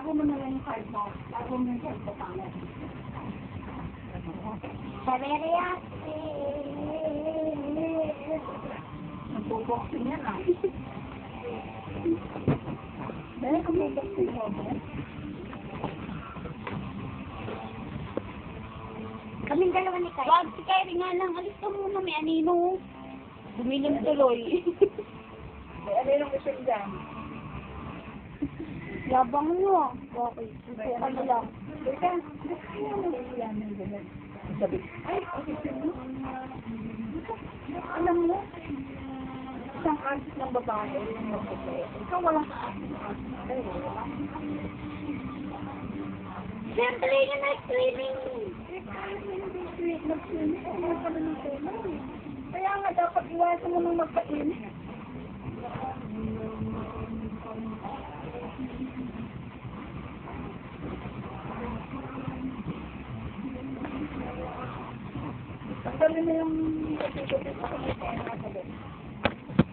Tago mo na lang yung card mo. Tago mo yung card mo pangit. Sarereyate. Nagbo-boxing yan ah. Dahil kung may boxing mo ba? Kaming dalawa ni Kai. Wag, si Kyrie nga lang. Alis ka muna, may anino. Bumilim tuloy. May anino ko siya dyan. Yabang mo. Okay. Ito ka na lang. Teka, sabi, ay, alam mo, isang artist ng babae, yung magpapaya. Ikaw walang artist. Ay, wala. Siyempre, yun na streaming. Kaya nga dapat iwasan mo nung magpa-init. Ang dali na yung